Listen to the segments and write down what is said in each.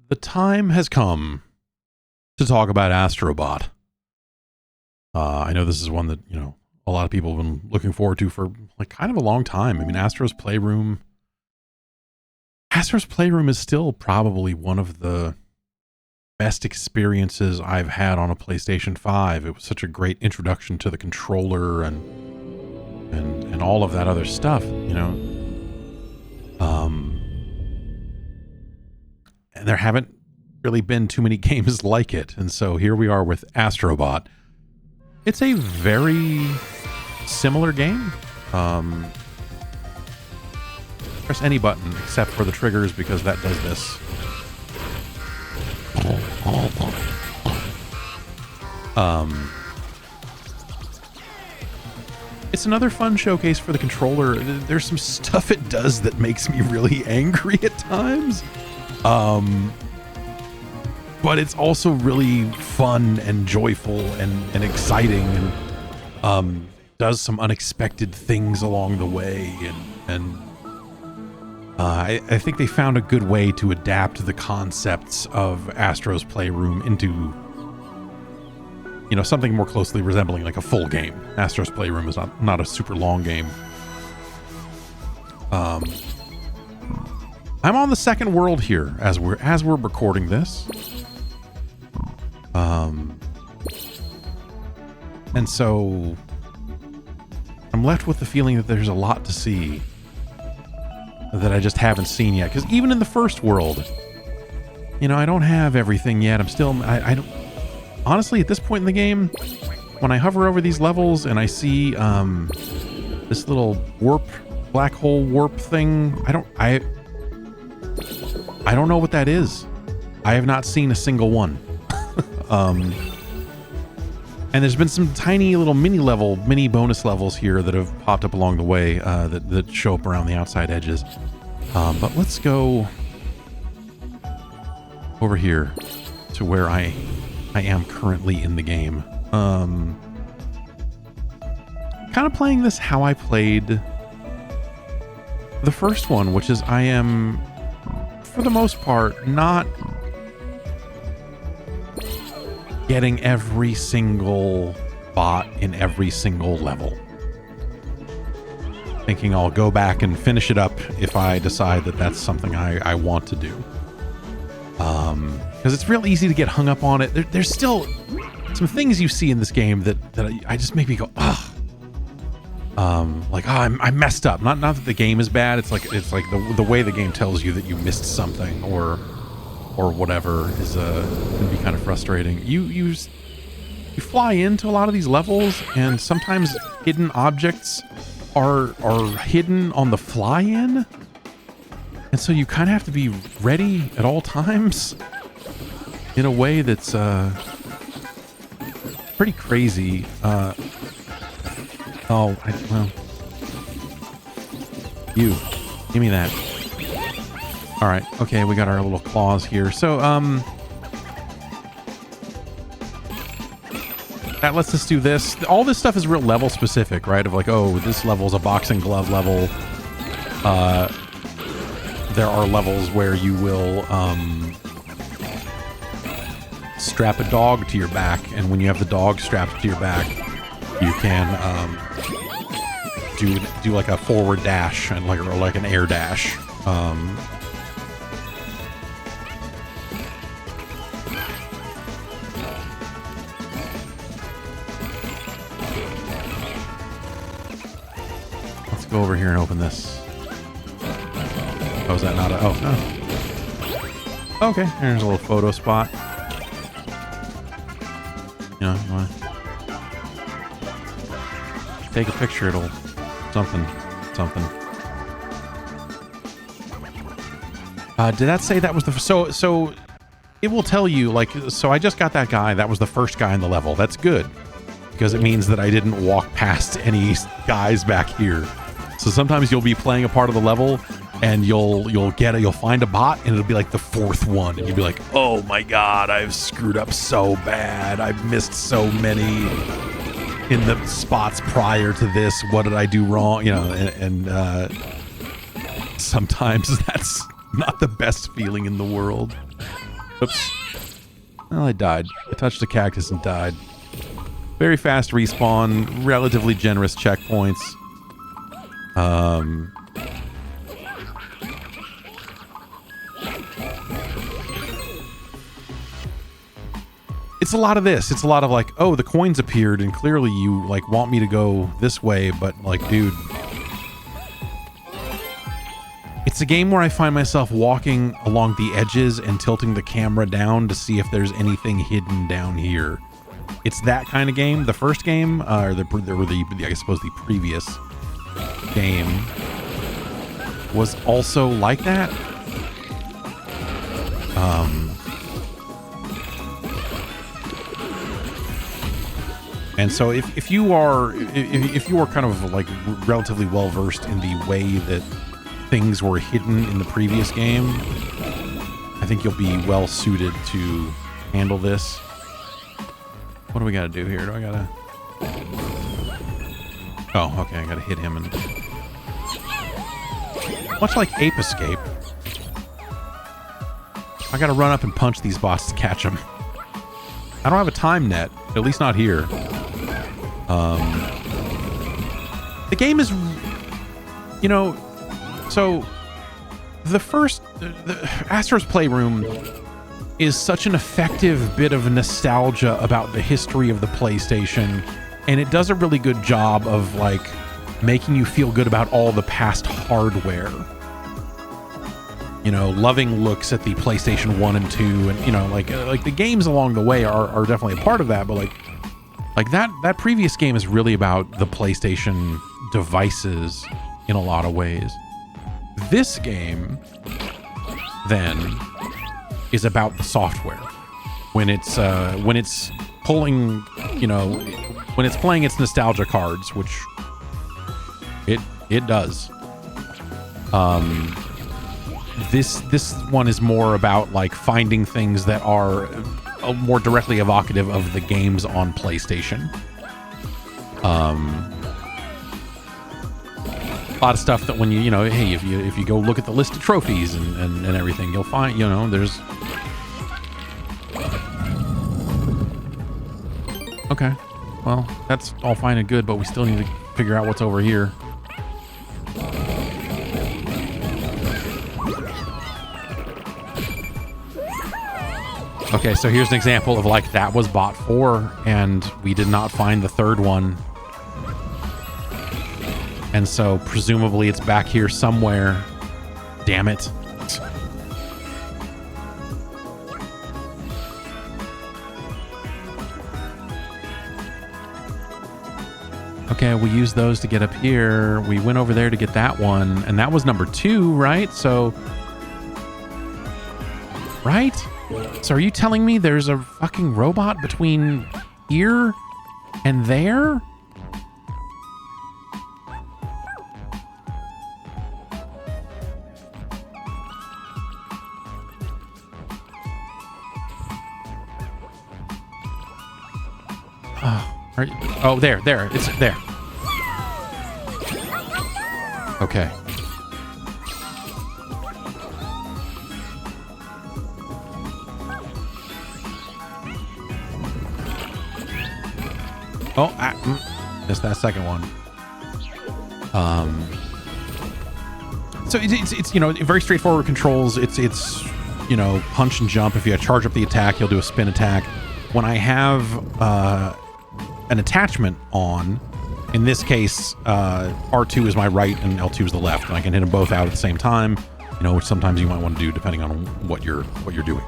The time has come to talk about Astro Bot. I know this is one that, you know, a lot of people have been looking forward to for like kind of a long time. I mean, Astro's Playroom is still probably one of the best experiences I've had on a PlayStation 5. It was such a great introduction to the controller and all of that other stuff, you know. And there haven't really been too many games like it. And so here we are with Astro Bot. It's a very similar game. Press any button except for the triggers because that does this. It's another fun showcase for the controller. There's some stuff it does that makes me really angry at times. But it's also really fun and joyful and exciting, and does some unexpected things along the way, and I think they found a good way to adapt the concepts of Astro's Playroom into, you know, something more closely resembling like a full game. Astro's Playroom is not a super long game. I'm on the second world here as we're recording this. And so I'm left with the feeling that there's a lot to see that I just haven't seen yet. Because even in the first world, you know, I don't have everything yet. I'm still, I don't, honestly, at this point in the game, when I hover over these levels and I see this little black hole warp thing, I don't know what that is. I have not seen a single one. And there's been some tiny little mini bonus levels here that have popped up along the way that show up around the outside edges. But let's go over here to where I am currently in the game. Kind of playing this how I played the first one, which is I am, for the most part, not getting every single bot in every single level. Thinking I'll go back and finish it up if I decide that that's something I want to do. Because it's real easy to get hung up on it. There's still some things you see in this game that I just make me go, ugh. Like, oh, I messed up. Not that the game is bad. It's like the way the game tells you that you missed something or whatever is can be kind of frustrating. You fly into a lot of these levels, and sometimes hidden objects are hidden on the fly-in, and so you kind of have to be ready at all times in a way that's pretty crazy. Well, you give me that. All right. Okay, we got our little claws here. So, that lets us do this. All this stuff is real level specific, right? Of like, oh, this level is a boxing glove level. There are levels where you will strap a dog to your back, and when you have the dog strapped to your back, you can do like a forward dash and like an air dash. Go over here and open this. Oh, is that not a... Oh, no. Okay, here's a little photo spot. You know, you want to take a picture, it'll... Something. Did that say that was the... So it will tell you, like... So I just got that guy. That was the first guy in the level. That's good. Because it means that I didn't walk past any guys back here. So sometimes you'll be playing a part of the level and you'll find a bot and it'll be like the fourth one and you'll be like, oh my god, I've screwed up so bad. I've missed so many in the spots prior to this. What did I do wrong? You know, and sometimes that's not the best feeling in the world. Oops. Well, I died. I touched a cactus and died. Very fast respawn, relatively generous checkpoints. It's a lot of this. It's a lot of like, oh, the coins appeared and clearly you like want me to go this way, but like, dude. It's a game where I find myself walking along the edges and tilting the camera down to see if there's anything hidden down here. It's that kind of game. The first game, or I suppose the previous game, was also like that. And so if you are kind of like relatively well versed in the way that things were hidden in the previous game, I think you'll be well suited to handle this. What do we gotta do here? Do I gotta... Oh, okay, I gotta hit him and... Much like Ape Escape, I gotta run up and punch these bosses to catch them. I don't have a time net, at least not here. The game is... You know... So, the first... Astro's Playroom is such an effective bit of nostalgia about the history of the PlayStation, and it does a really good job of, like, making you feel good about all the past hardware. You know, loving looks at the PlayStation 1 and 2, and, you know, like the games along the way are definitely a part of that, but, like that previous game is really about the PlayStation devices in a lot of ways. This game, then, is about the software. When it's pulling, you know, when it's playing its nostalgia cards, which it does. This one is more about like finding things that are more directly evocative of the games on PlayStation. A lot of stuff that when you know, hey, if you go look at the list of trophies and everything, you'll find, you know, there's... Okay, well, that's all fine and good, but we still need to figure out what's over here. Okay, so here's an example of like that was bot 4 and we did not find the third one. And so presumably it's back here somewhere. Damn it. Okay, we used those to get up here. We went over there to get that one, and that was number 2, right? So, right? So are you telling me there's a fucking robot between here and there? Oh, there, it's there. Okay. Oh, missed that second one. So it's you know, very straightforward controls. It's you know, punch and jump. If you charge up the attack, you'll do a spin attack. When I have an attachment on, in this case, R2 is my right and L2 is the left, and I can hit them both out at the same time. You know, which sometimes you might want to do depending on what you're doing.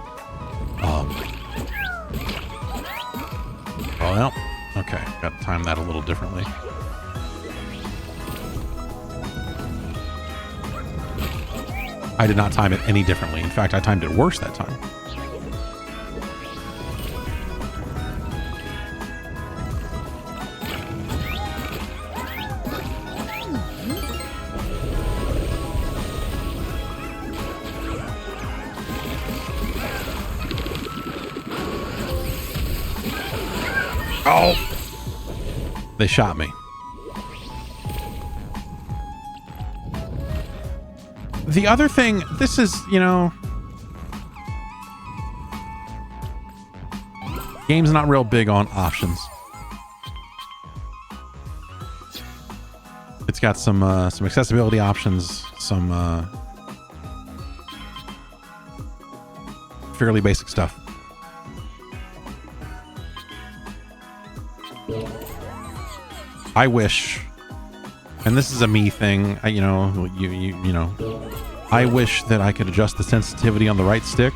Well, okay, got to time that a little differently. I did not time it any differently. In fact, I timed it worse that time. Oh! They shot me. The other thing, this is, you know... Game's not real big on options. It's got some accessibility options, some fairly basic stuff. I wish, and this is a me thing, you know, you know, I wish that I could adjust the sensitivity on the right stick.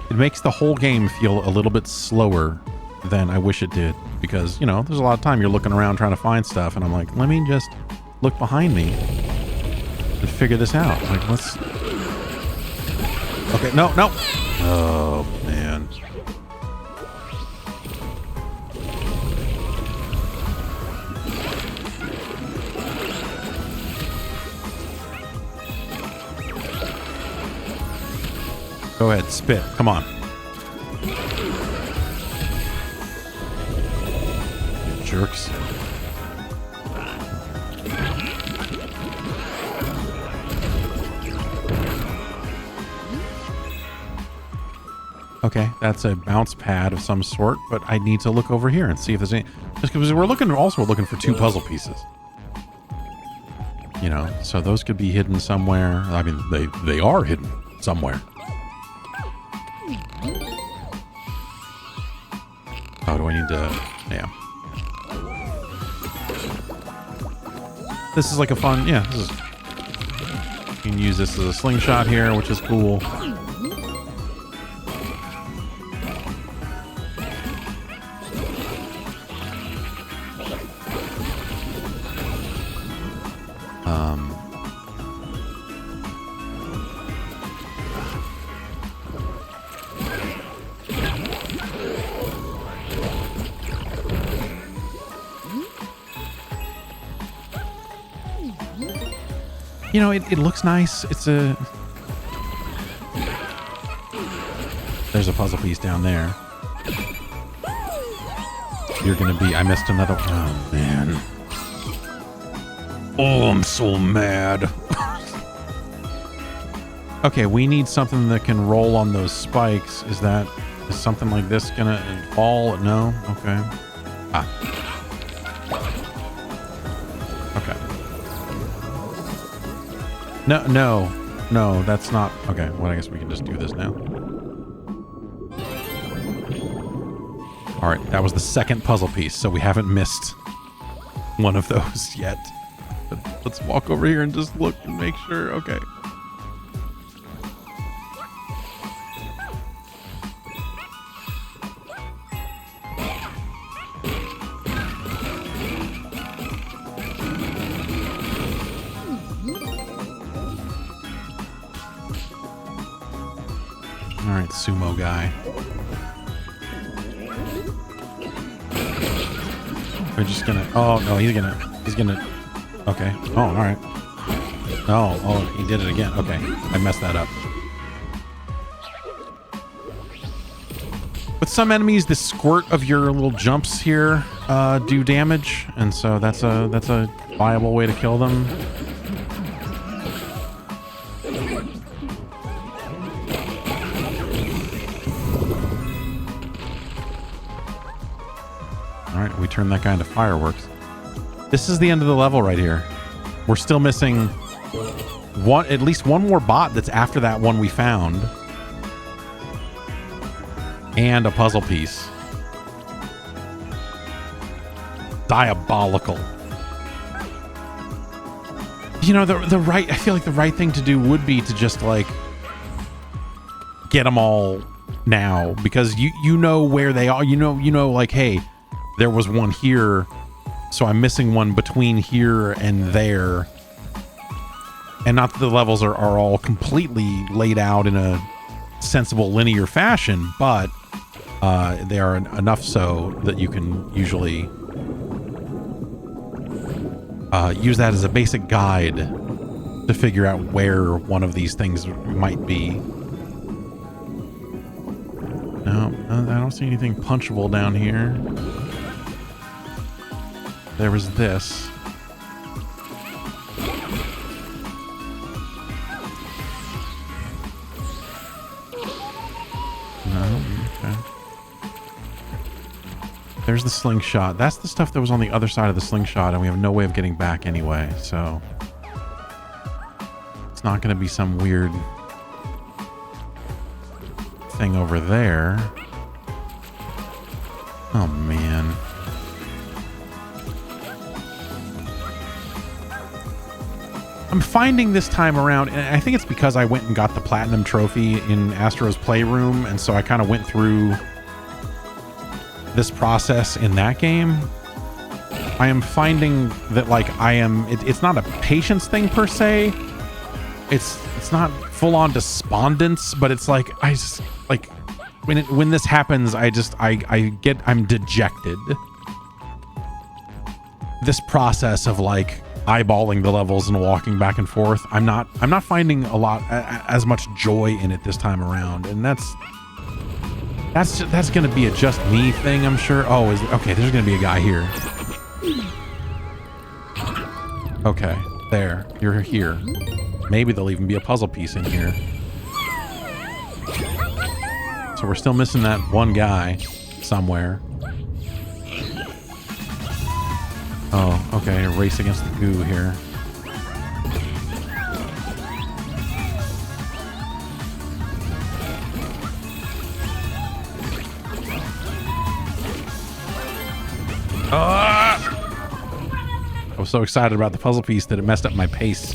It makes the whole game feel a little bit slower than I wish it did, because, you know, there's a lot of time you're looking around trying to find stuff, and I'm like, let me just look behind me and figure this out. Like, let's... Okay, no, no! Oh, man. Go ahead, spit. Come on. Jerks. Okay, that's a bounce pad of some sort, but I need to look over here and see if there's any... Just because we're looking for two puzzle pieces. You know, so those could be hidden somewhere. I mean, they are hidden somewhere. Oh, do I need to... Yeah. This is like a fun... Yeah, this is... You can use this as a slingshot here, which is cool. You know, it looks nice. It's a... There's a puzzle piece down there. You're gonna be... I missed another... Oh, man. Oh, I'm so mad. Okay, we need something that can roll on those spikes. Is something like this gonna fall? No? Okay. Ah. Okay. No, that's not... Okay, well, I guess we can just do this now. All right, that was the second puzzle piece, so we haven't missed one of those yet. But let's walk over here and just look and make sure. Okay. All right, sumo guy. We're just gonna... Oh, no, he's gonna... Okay. Oh, all right. No. Oh, he did it again. Okay. I messed that up. With some enemies, the squirt of your little jumps here do damage, and so that's a viable way to kill them. All right, we turn that guy into fireworks. This is the end of the level right here. We're still missing at least one more bot that's after that one we found. And a puzzle piece. Diabolical. You know, I feel like the right thing to do would be to just like get them all now, because you know where they are. You know like, hey, there was one here, so I'm missing one between here and there. And not that the levels are all completely laid out in a sensible linear fashion, but they are enough so that you can usually use that as a basic guide to figure out where one of these things might be. No, I don't see anything punchable down here. There was this. No, okay. There's the slingshot. That's the stuff that was on the other side of the slingshot, and we have no way of getting back anyway, so... It's not going to be some weird thing over there. Oh, man. I'm finding this time around, and I think it's because I went and got the Platinum Trophy in Astro's Playroom, and so I kind of went through this process in that game. I am finding that, like, it's not a patience thing per se. It's not full-on despondence, but it's like, I just, like, when this happens, I'm dejected. This process of, like, eyeballing the levels and walking back and forth, I'm not finding as much joy in it this time around, and that's gonna be a just me thing, I'm sure. Oh, okay, there's gonna be a guy here. Okay, there, you're here. Maybe there'll even be a puzzle piece in here. So we're still missing that one guy somewhere. Oh, okay, race against the goo here. I was so excited about the puzzle piece that it messed up my pace.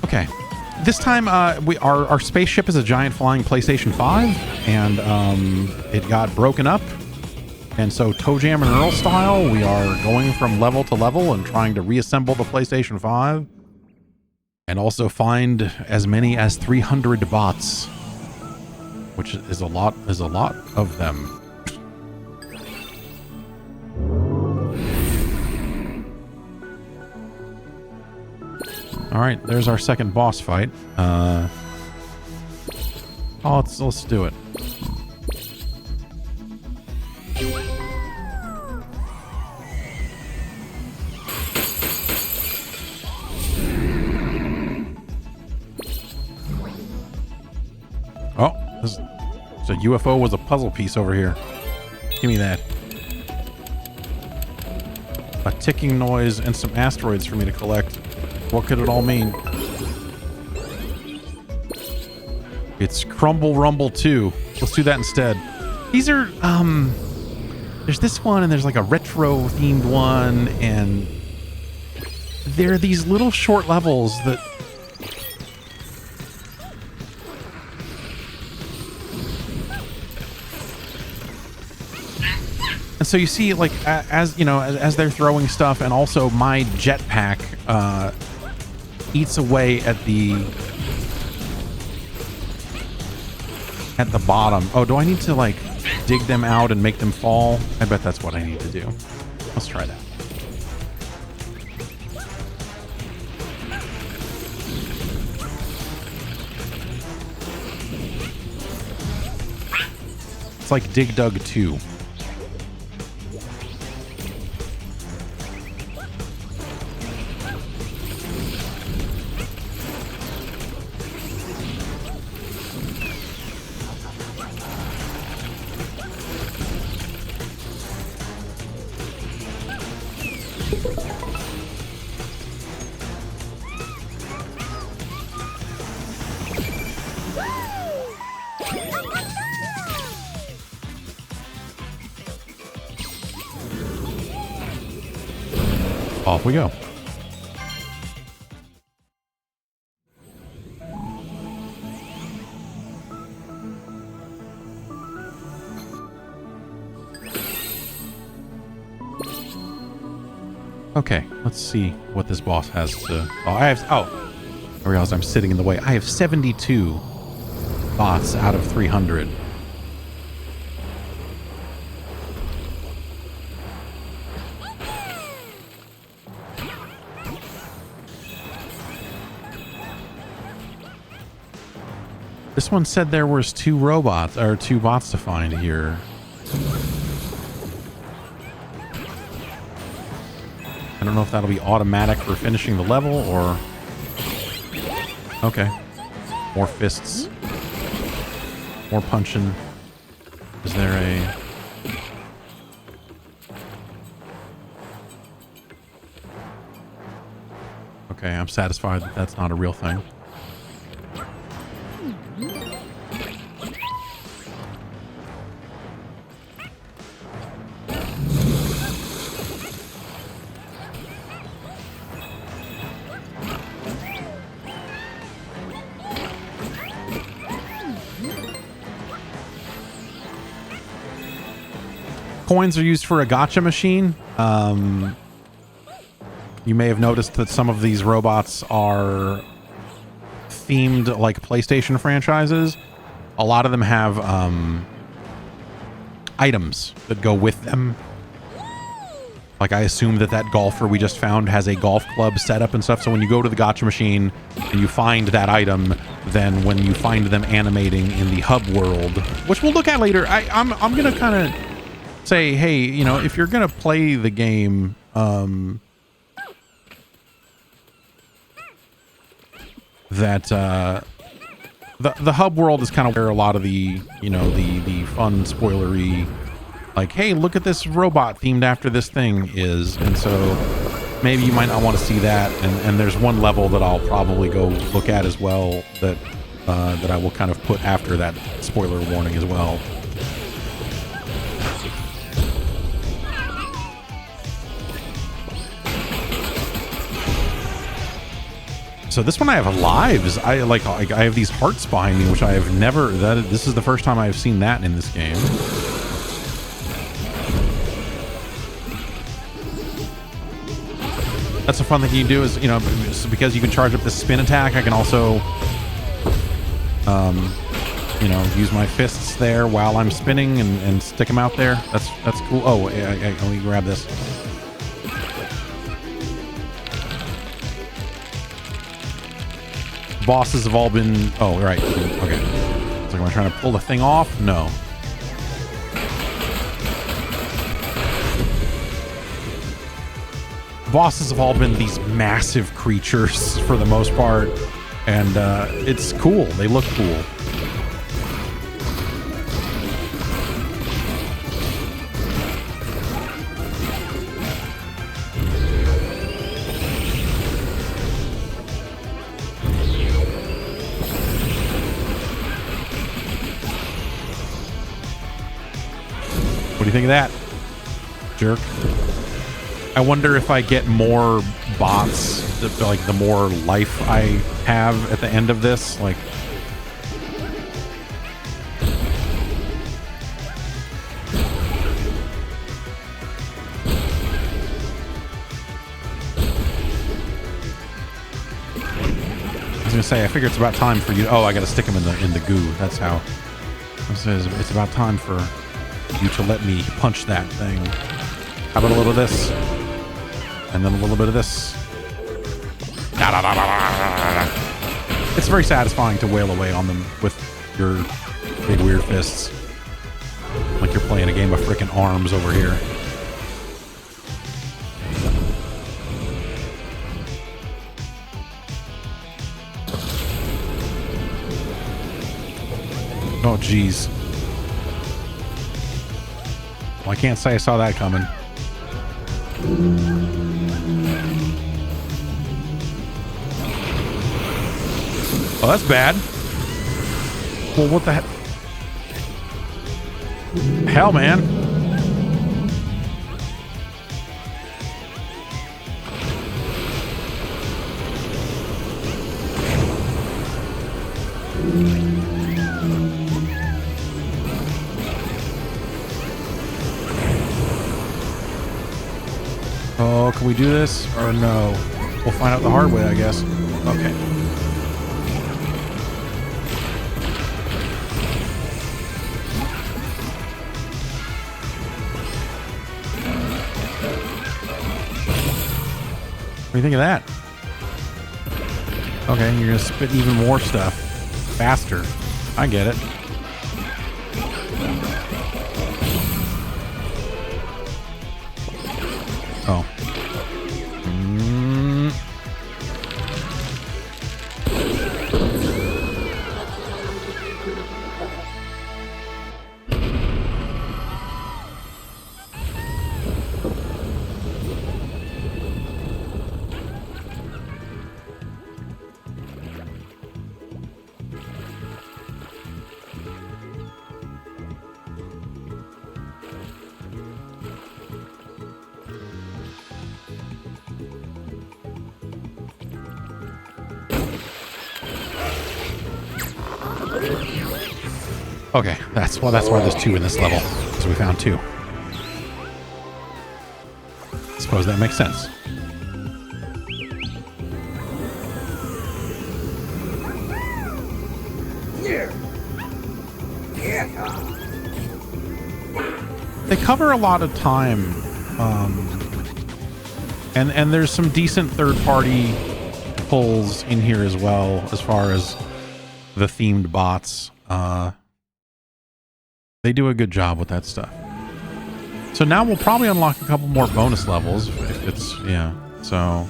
Okay. This time, our spaceship is a giant flying PlayStation 5, and it got broken up. And so, Toe Jam and Earl style, we are going from level to level and trying to reassemble the PlayStation 5. And also find as many as 300 bots, which is a lot of them. All right, there's our second boss fight. Let's do it. Oh, so UFO was a puzzle piece over here. Give me that. A ticking noise and some asteroids for me to collect. What could it all mean? It's Crumble Rumble 2. Let's do that instead. These are, there's this one, and there's like a retro-themed one, and there are these little short levels that... And so you see, like, as you know, as they're throwing stuff, and also my jetpack, eats away at the bottom. Oh, do I need to like dig them out and make them fall? I bet that's what I need to do. Let's try that. It's like Dig Dug 2. Off we go. Okay, let's see what this boss has to... Oh, I realized I'm sitting in the way. I have 72. bots out of 300. This one said there was 2 robots or 2 bots to find here. I don't know if that'll be automatic for finishing the level or... Okay. More fists. More punching. Is there a... Okay, I'm satisfied that that's not a real thing. Coins are used for a gacha machine. You may have noticed that some of these robots are themed like PlayStation franchises. A lot of them have items that go with them. Like I assume that that golfer we just found has a golf club setup and stuff. So when you go to the gacha machine and you find that item, then when you find them animating in the hub world, which we'll look at later, I'm gonna kind of say, hey, you know, if you're gonna play the game, that the hub world is kind of where a lot of the, you know, the fun spoilery, like, hey, look at this robot themed after this thing is, and so maybe you might not want to see that. And there's one level that I'll probably go look at as well that that I will kind of put after that spoiler warning as well. So this one I have lives. I have these hearts behind me, which I have never. This is the first time I've seen that in this game. That's a fun thing you can do is, you know, because you can charge up the spin attack, I can also, you know, use my fists there while I'm spinning and stick them out there. That's cool. Oh, let me grab this. Bosses have all been... Oh, right. Okay. It's like, am I trying to pull the thing off? No. Bosses have all been these massive creatures for the most part. And it's cool. They look cool. What do you think of that, jerk? I wonder if I get more bots, like the more life I have at the end of this, like... I was gonna say, I figure it's about time for you. Oh, I gotta stick them in the goo. That's how. It's about time for you to let me punch that thing. How about a little of this? And then a little bit of this. It's very satisfying to wail away on them with your big weird fists. Like you're playing a game of frickin' arms over here. Oh, jeez. Well, I can't say I saw that coming. Oh, that's bad. Well, what the hell, man? Oh, can we do this or no? We'll find out the hard way, I guess. Okay. do you think of that? Okay, you're gonna spit even more stuff faster. I get it. Oh. Okay, that's why there's 2 in this level, because we found 2. I suppose that makes sense. They cover a lot of time, and there's some decent third-party pulls in here as well, as far as the themed bots. They do a good job with that stuff. So now we'll probably unlock a couple more bonus levels if it's, yeah, so.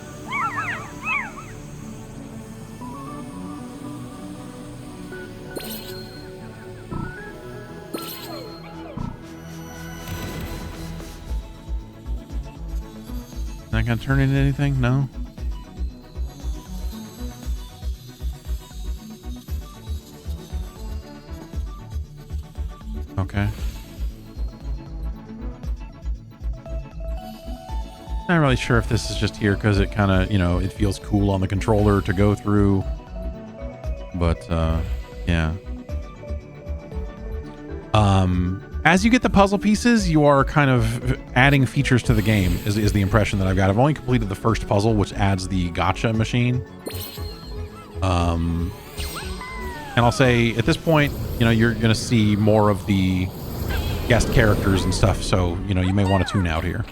Not gonna turn into anything? No? Okay. Not really sure if this is just here because it kind of, you know, it feels cool on the controller to go through. But, yeah. As you get the puzzle pieces, you are kind of adding features to the game, is the impression that I've got. I've only completed the first puzzle, which adds the gacha machine. And I'll say, at this point, you know, you're going to see more of the guest characters and stuff, so, you know, you may want to tune out here.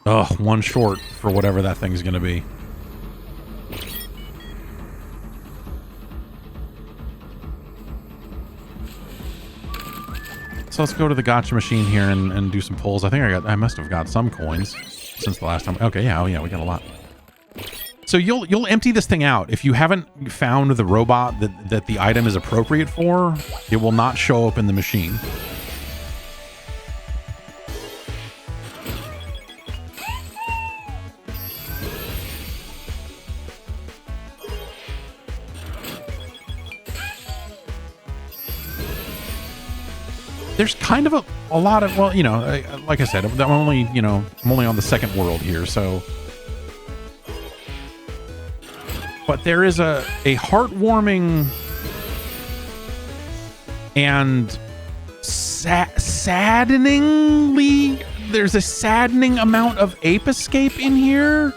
Ugh, 1 short for whatever that thing's going to be. So let's go to the gacha machine here and do some pulls. I think I must have got some coins since the last time. Okay, yeah, oh yeah, we got a lot. So you'll empty this thing out. If you haven't found the robot that the item is appropriate for, it will not show up in the machine. There's kind of a lot of, well, you know, like I said, I'm only on the second world here, so. But there is a heartwarming and saddeningly, there's a saddening amount of ape escape in here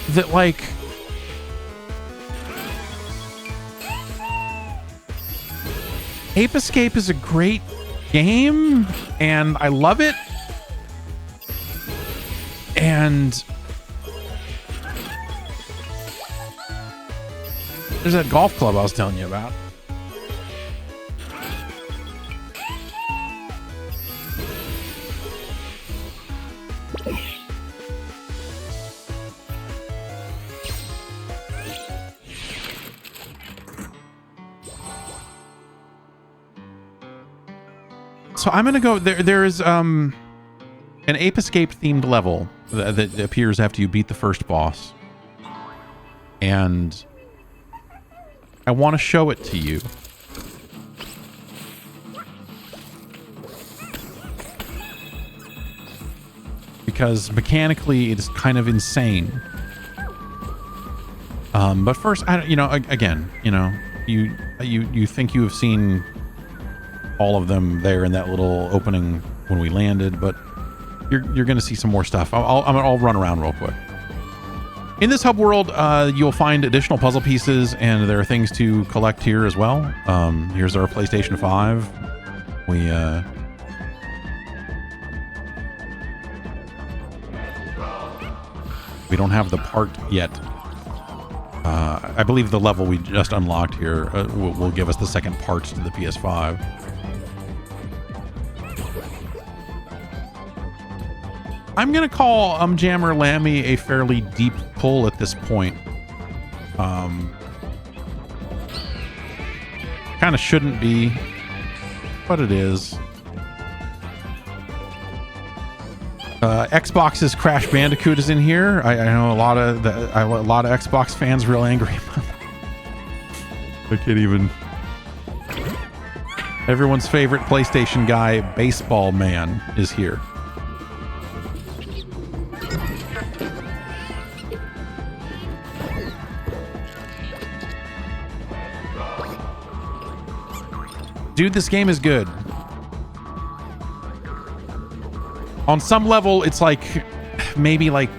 that, like, Ape Escape is a great game, and I love it. And there's that golf club I was telling you about. So I'm gonna go there. There is an Ape Escape themed level that appears after you beat the first boss, and I want to show it to you. Because mechanically it is kind of insane. But first, again, you think you have seen all of them there in that little opening when we landed, but you're going to see some more stuff. I'll run around real quick. In this hub world, you'll find additional puzzle pieces, and there are things to collect here as well. Here's our PlayStation 5. We don't have the part yet. I believe the level we just unlocked here will give us the second part to the PS5. I'm going to call Jammer Lammy a fairly deep pull at this point. Kind of shouldn't be, but it is. Xbox's Crash Bandicoot is in here. I know a lot of Xbox fans real angry. I can't even. Everyone's favorite PlayStation guy, Baseball Man, is here. Dude, this game is good. On some level, it's like maybe like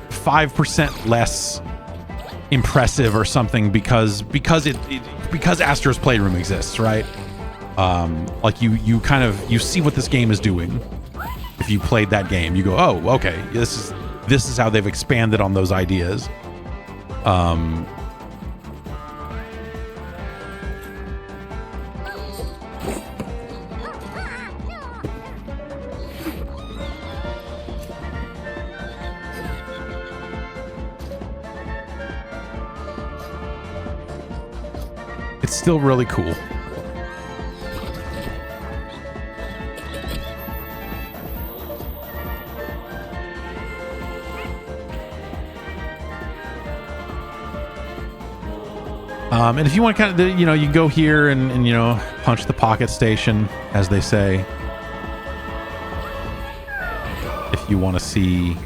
5% less impressive or something because Astro's Playroom exists, right? Like you see what this game is doing. If you played that game, you go, oh, okay, this is how they've expanded on those ideas. It's still really cool. And if you want to kind of, you can go here and punch the pocket station, as they say. If you want to see,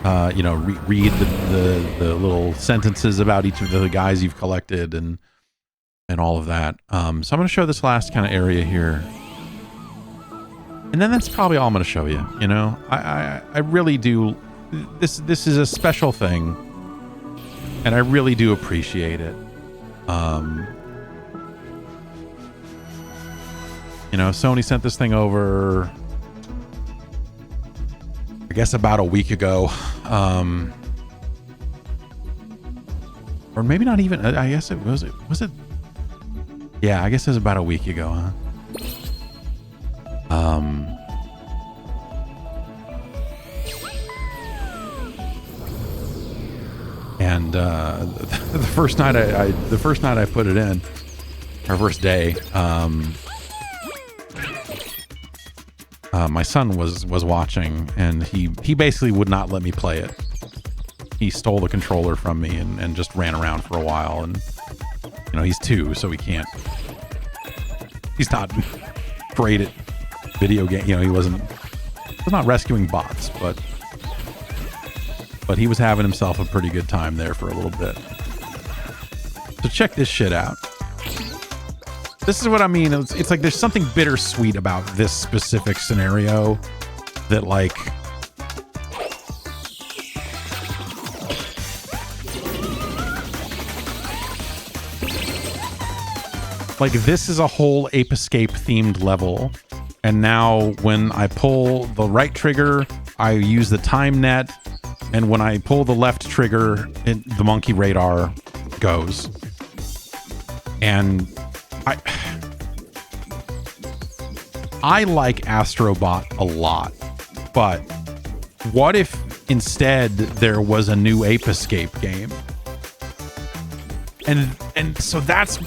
read the little sentences about each of the guys you've collected and all of that. So I'm going to show this last kind of area here. And then that's probably all I'm going to show you. I really do. This is a special thing. And I really do appreciate it. Sony sent this thing over, I guess about a week ago. Or maybe not even, I guess it was it? Yeah, I guess it was about a week ago, huh? And the first night I put it in, our first day, my son was watching, and he basically would not let me play it. He stole the controller from me and just ran around for a while. And he's 2, so he's not great at video game. He was not rescuing bots, but he was having himself a pretty good time there for a little bit. So check this shit out. This is what I mean. It's like there's something bittersweet about this specific scenario that like this is a whole Ape Escape themed level. And now when I pull the right trigger, I use the time net. And when I pull the left trigger, the monkey radar goes. And I like Astro Bot a lot, but what if instead there was a new Ape Escape game? And so that's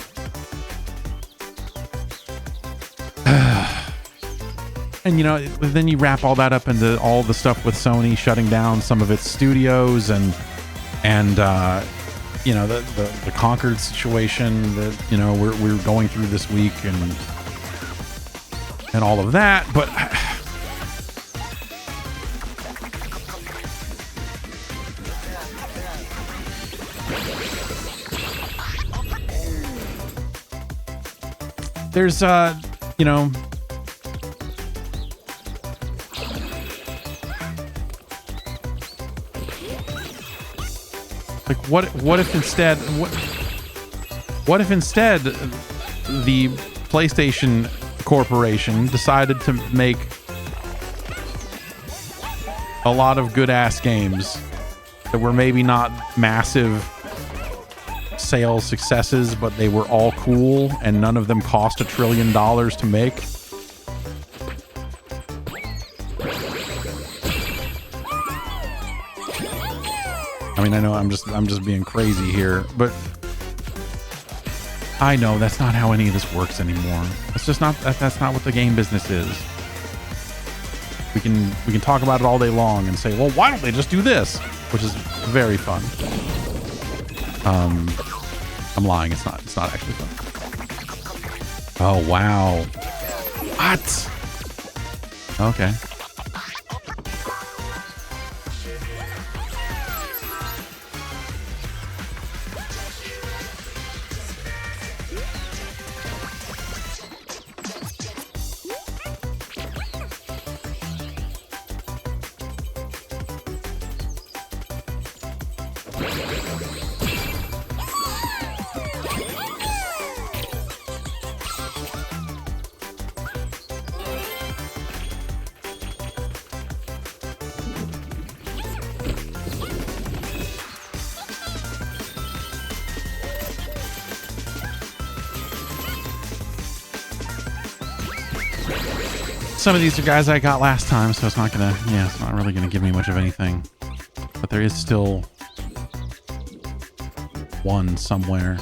and then you wrap all that up into all the stuff with Sony shutting down some of its studios and the Concord situation that we're going through this week and all of that, but there's Like, what if instead what if instead the PlayStation Corporation decided to make a lot of good ass games that were maybe not massive sales successes, but they were all cool and none of them cost $1 trillion to make? I mean, I know I'm just being crazy here, but I know that's not how any of this works anymore. It's just not that's not what the game business is. We can talk about it all day long and say, well, why don't they just do this? Which is very fun. I'm lying. It's not actually fun. Oh, wow. What? Okay. Some of these are guys I got last time, so it's not really gonna give me much of anything. But there is still one somewhere.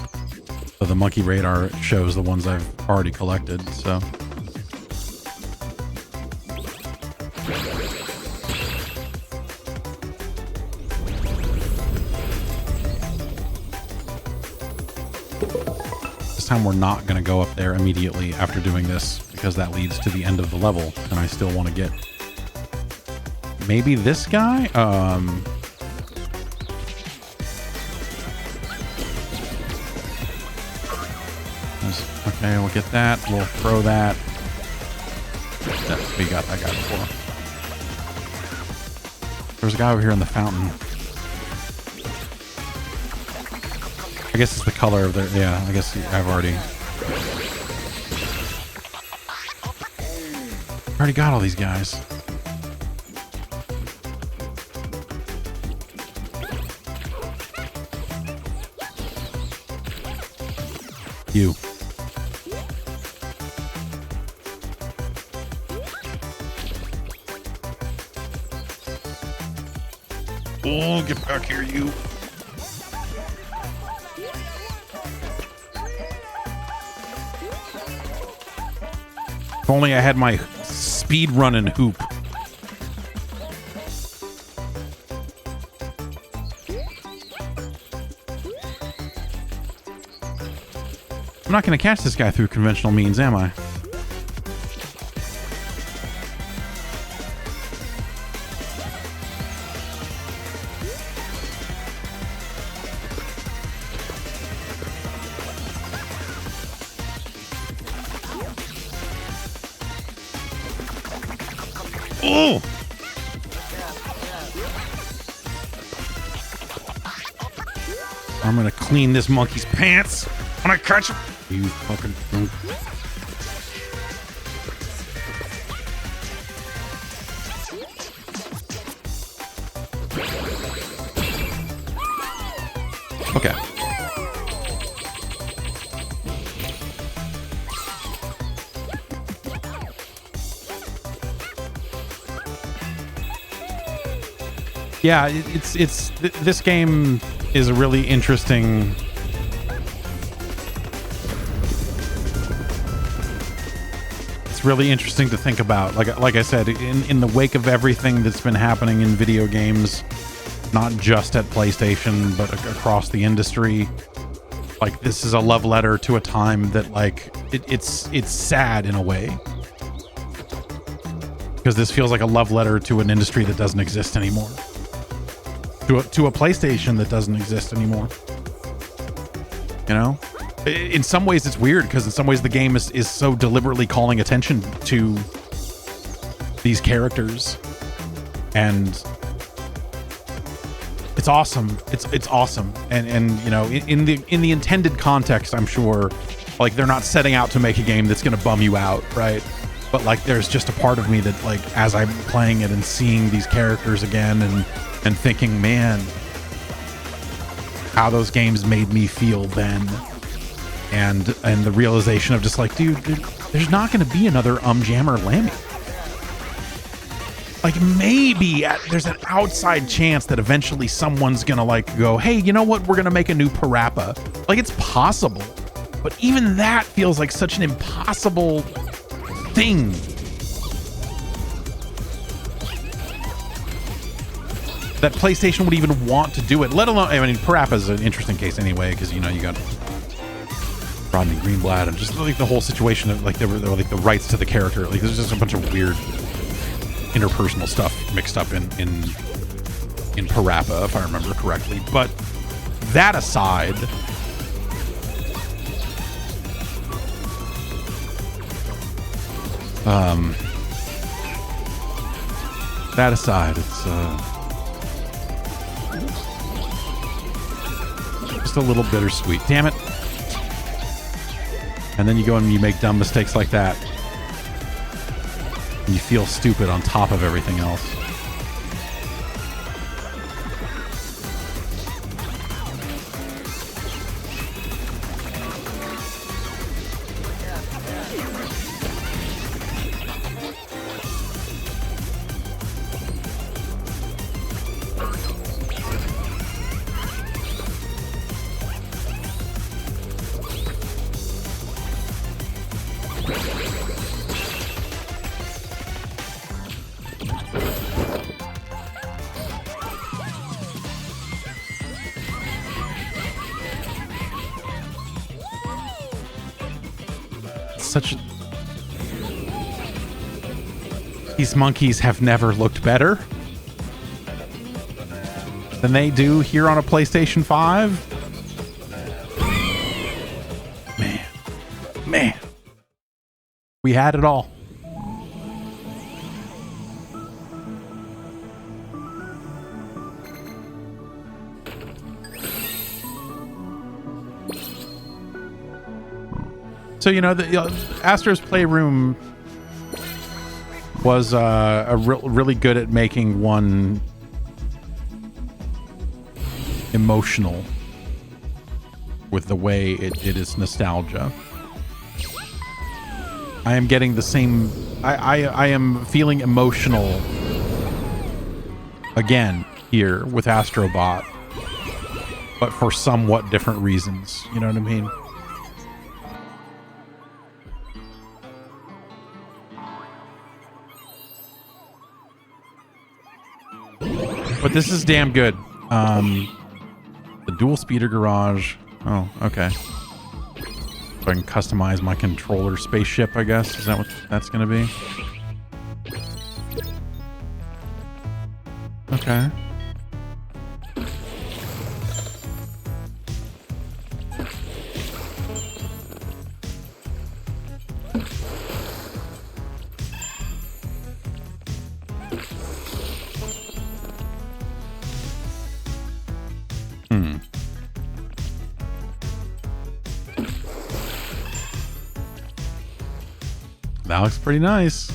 So the monkey radar shows the ones I've already collected, so. This time we're not gonna go up there immediately after doing this, because that leads to the end of the level, and I still want to get maybe this guy. Okay, we'll get that. We'll throw that. We got that guy before. There's a guy over here in the fountain. I guess it's the color of their. Yeah, I guess I've already got all these guys. You. Oh, get back here, you. If only I had my speed running hoop. I'm not going to catch this guy through conventional means, am I? Oh! I'm gonna clean this monkey's pants when I catch him. You fucking... Okay. Yeah, this game is a really interesting. It's really interesting to think about. Like I said, in the wake of everything that's been happening in video games, not just at PlayStation, but across the industry, like this is a love letter to a time that it's sad in a way. Because this feels like a love letter to an industry that doesn't exist anymore. To a PlayStation that doesn't exist anymore. You know? In some ways it's weird, because in some ways the game is so deliberately calling attention to these characters. And it's awesome. It's awesome. And you know, in the intended context, I'm sure, like, they're not setting out to make a game that's gonna bum you out, right? But like, there's just a part of me that, like, as I'm playing it and seeing these characters again and thinking, man, how those games made me feel then, and the realization of just like, dude, there's not going to be another Jammer Lammy. Like, maybe there's an outside chance that eventually someone's gonna like go, hey, you know what, we're gonna make a new Parappa. Like, it's possible, but even that feels like such an impossible thing. That PlayStation would even want to do it, let alone, I mean, Parappa's an interesting case anyway, because, you know, you got Rodney Greenblatt and just like the whole situation of like, they were like the rights to the character. Like, there's just a bunch of weird interpersonal stuff mixed up in Parappa, if I remember correctly. But that aside, it's just a little bittersweet. Damn it. And then you go and you make dumb mistakes like that. And you feel stupid on top of everything else. These monkeys have never looked better than they do here on a PlayStation 5. Man, we had it all. So, you know, the Astro's Playroom was really good at making one emotional with the way it is nostalgia. I am getting the same. I am feeling emotional again here with Astro Bot, but for somewhat different reasons. You know what I mean? But this is damn good. The dual speeder garage. Oh, okay. So I can customize my controller spaceship, I guess. Is that what that's going to be? Okay. That looks pretty nice.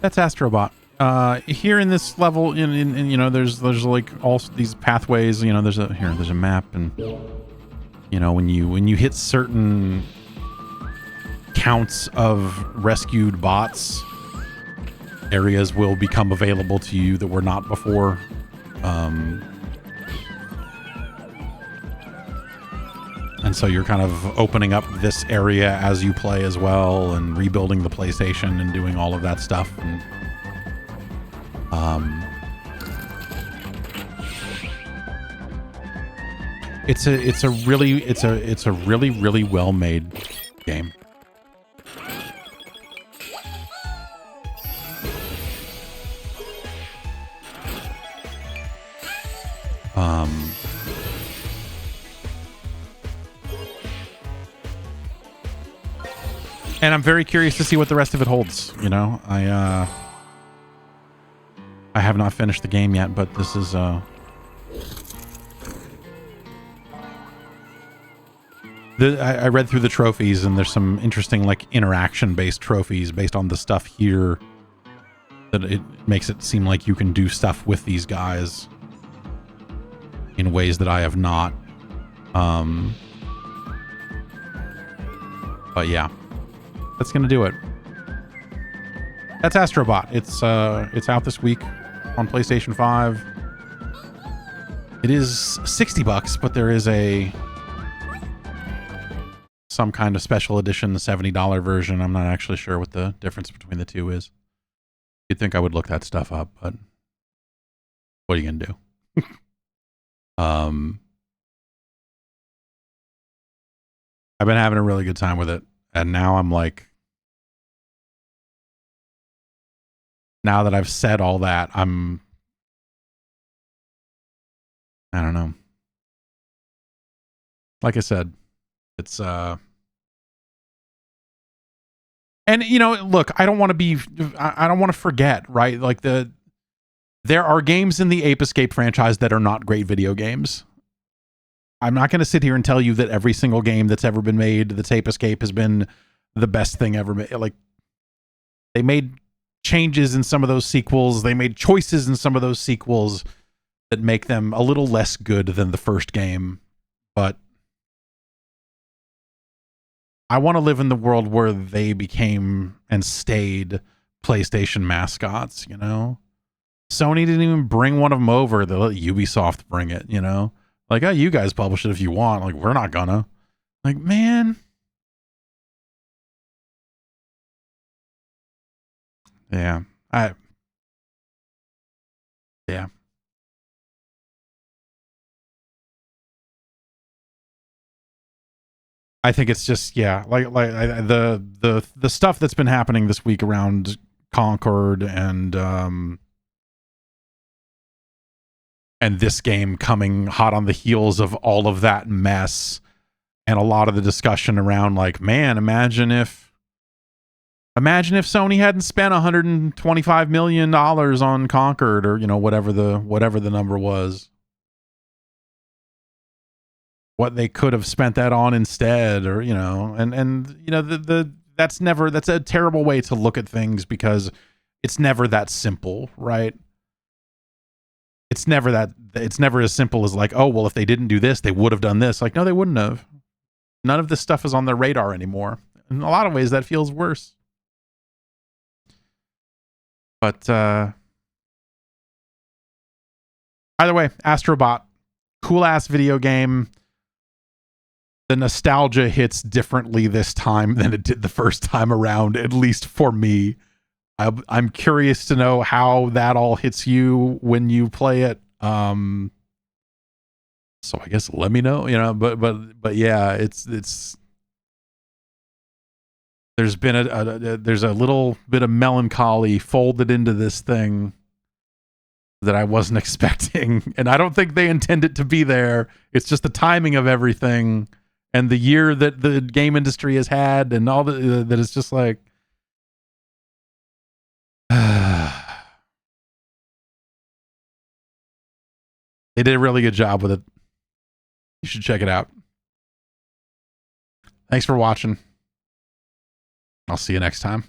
That's Astro Bot. Here in this level, in you know, there's like all these pathways. You know, there's a map, and you know, when you hit certain counts of rescued bots, areas will become available to you that were not before. And so you're kind of opening up this area as you play as well, and rebuilding the PlayStation and doing all of that stuff. And it's a really well made game. And I'm very curious to see what the rest of it holds. You know, I have not finished the game yet, but this is I read through the trophies, and there's some interesting like interaction-based trophies based on the stuff here that it makes it seem like you can do stuff with these guys in ways that I have not. But yeah. That's gonna do it. That's Astro Bot. It's out this week on PlayStation 5. It is $60, but there is some kind of special edition, the $70 version. I'm not actually sure what the difference between the two is. You'd think I would look that stuff up, but what are you gonna do? I've been having a really good time with it, and now I'm like, now that I've said all that, I don't know. Like I said, it's and you know, look, I don't want to forget, right? Like there are games in the Ape Escape franchise that are not great video games. I'm not going to sit here and tell you that every single game that's ever been made that's Ape Escape has been the best thing ever made. Like, they made changes in some of those sequels. They made choices in some of those sequels that make them a little less good than the first game. But I want to live in the world where they became and stayed PlayStation mascots, you know? Sony didn't even bring one of them over. They let Ubisoft bring it, you know? Like, oh, you guys publish it if you want. Like, we're not gonna. Like, man. Yeah. Yeah. I think it's just, yeah, the stuff that's been happening this week around Concord and this game coming hot on the heels of all of that mess, and a lot of the discussion around, like, man, imagine if Sony hadn't spent $125 million on Concord, or, you know, whatever the number was, what they could have spent that on instead, or, you know, and you know, that's a terrible way to look at things, because it's never that simple, right? It's never as simple as like, oh, well, if they didn't do this, they would have done this. Like, no, they wouldn't have. None of this stuff is on their radar anymore. In a lot of ways, that feels worse. But either way, Astro Bot, cool ass video game. The nostalgia hits differently this time than it did the first time around, at least for me. I'm curious to know how that all hits you when you play it. So I guess let me know, you know, but yeah, it's there's been there's a little bit of melancholy folded into this thing that I wasn't expecting, and I don't think they intend it to be there. It's just the timing of everything and the year that the game industry has had, and all that it's just like, they did a really good job with it. You should check it out. Thanks for watching. I'll see you next time.